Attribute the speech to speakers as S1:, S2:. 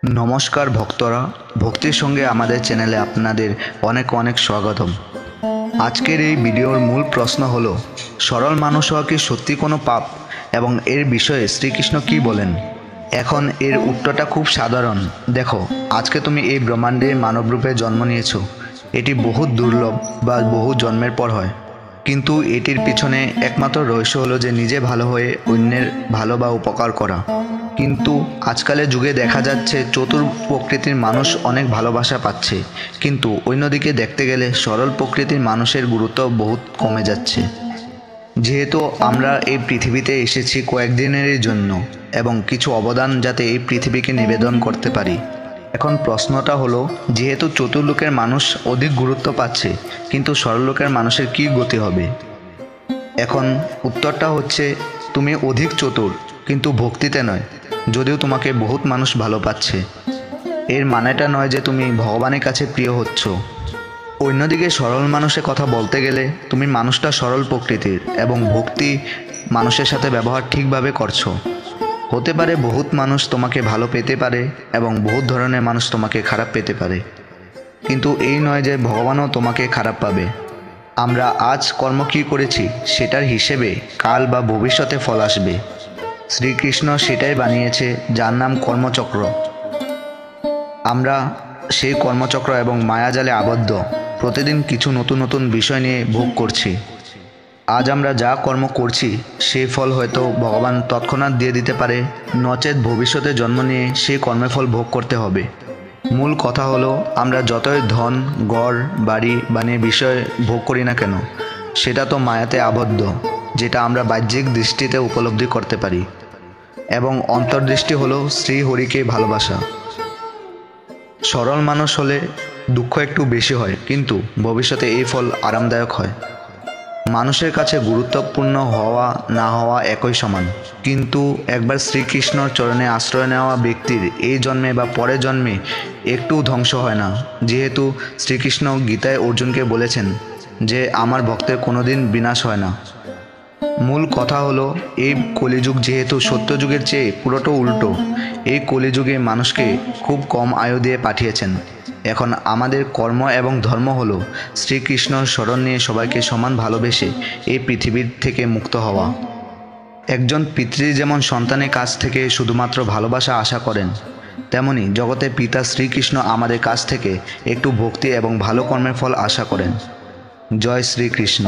S1: নমস্কার ভক্তরা, ভক্তির সঙ্গে আমাদের চ্যানেলে আপনাদের অনেক অনেক স্বাগতম। আজকের এই ভিডিওর মূল প্রশ্ন হলো, সরল মানুষ হওয়া কি সত্যি কোনো পাপ এবং এর বিষয়ে শ্রীকৃষ্ণ কি বলেন? এখন এর উত্তরটা খুব সাধারণ। দেখো, আজকে তুমি এই ব্রহ্মাণ্ডে মানবরূপে জন্ম নিয়েছো। এটি বহু দুর্লভ বা বহু জন্মের পর হয়, কিন্তু এটির পিছনে একমাত্র রহস্য হলো যে নিজে ভালো হয়ে অন্যের ভালো বা উপকার করা। কিন্তু আজকালের যুগে দেখা যাচ্ছে চতুর প্রকৃতির মানুষ অনেক ভালোবাসা পাচ্ছে, কিন্তু অন্যদিকে দেখতে গেলে সরল প্রকৃতির মানুষের গুরুত্ব বহুত কমে যাচ্ছে। যেহেতু আমরা এই পৃথিবীতে এসেছি কয়েকদিনের জন্য এবং কিছু অবদান যাতে এই পৃথিবীকে নিবেদন করতে পারি। এখন প্রশ্নটা হলো, যেহেতু চতুর্লোকের মানুষ অধিক গুরুত্ব পাচ্ছে, কিন্তু সরললোকের মানুষের কী গতি হবে? এখন উত্তরটা হচ্ছে, তুমি অধিক চতুর কিন্তু ভক্তিতে নয়। যদিও তোমাকে বহুত মানুষ ভালো পাচ্ছে, এর মানেটা নয় যে তুমি ভগবানের কাছে প্রিয় হচ্ছ। অন্যদিকে সরল মানুষের কথা বলতে গেলে তুমি মানুষটা সরল প্রকৃতির এবং ভক্তি মানুষের সাথে ব্যবহার ঠিকভাবে করছো। হতে পারে বহুত মানুষ তোমাকে ভালো পেতে পারে এবং বহুত ধরনের মানুষ তোমাকে খারাপ পেতে পারে, কিন্তু এই নয় যে ভগবানও তোমাকে খারাপ পাবে। আমরা আজ কর্ম কী করেছি সেটার হিসেবে কাল বা ভবিষ্যতে ফল আসবে। শ্রীকৃষ্ণ সেটাই বানিয়েছে, যার নাম কর্মচক্র। আমরা সেই কর্মচক্র এবং মায়াজালে আবদ্ধ, প্রতিদিন কিছু নতুন নতুন বিষয় নিয়ে ভোগ করছি। আজ আমরা যা কর্ম করছি সেই ফল হয়তো ভগবান তৎক্ষণাৎ দিয়ে দিতে পারে, নচেৎ ভবিষ্যতে জন্ম নিয়ে সেই কর্মের ফল ভোগ করতে হবে। মূল কথা হলো, আমরা যতই ধন, গড়, বাড়ি বানিয়ে বিষয় ভোগ করি না কেন, সেটা তো মায়াতে আবদ্ধ, যেটা আমরা বাহ্যিক দৃষ্টিতে উপলব্ধি করতে পারি। এবং অন্তর্দৃষ্টি হলো শ্রীহরিকে ভালোবাসা। সরল মানুষ হলে দুঃখ একটু বেশি হয়, কিন্তু ভবিষ্যতে এই ফল আরামদায়ক হয়। মানুষের কাছে গুরুত্বপূর্ণ হওয়া না হওয়া একই সমান, কিন্তু একবার শ্রীকৃষ্ণর চরণে আশ্রয় নেওয়া ব্যক্তির এই জন্মে বা পরের জন্মে একটু ধ্বংস হয় না। যেহেতু শ্রীকৃষ্ণ গীতায় অর্জুনকে বলেছেন যে আমার ভক্তের কোনোদিন বিনাশ হয় না। মূল কথা হলো, এই কলিযুগ যেহেতু সত্যযুগের চেয়ে পুরোটা উল্টো, এই কলিযুগে মানুষকে খুব কম আয়ু দিয়ে পাঠিয়েছেন। এখন আমাদের কর্ম এবং ধর্ম হলো শ্রীকৃষ্ণর স্মরণ নিয়ে সবাইকে সমান ভালোবেসে এই পৃথিবীর থেকে মুক্ত হওয়া। একজন পিতৃ যেমন সন্তানের কাছ থেকে শুধুমাত্র ভালোবাসা আশা করেন, তেমনি জগতের পিতা শ্রীকৃষ্ণ আমাদের কাছ থেকে একটু ভক্তি এবং ভালো কর্মের ফল আশা করেন। জয় শ্রীকৃষ্ণ।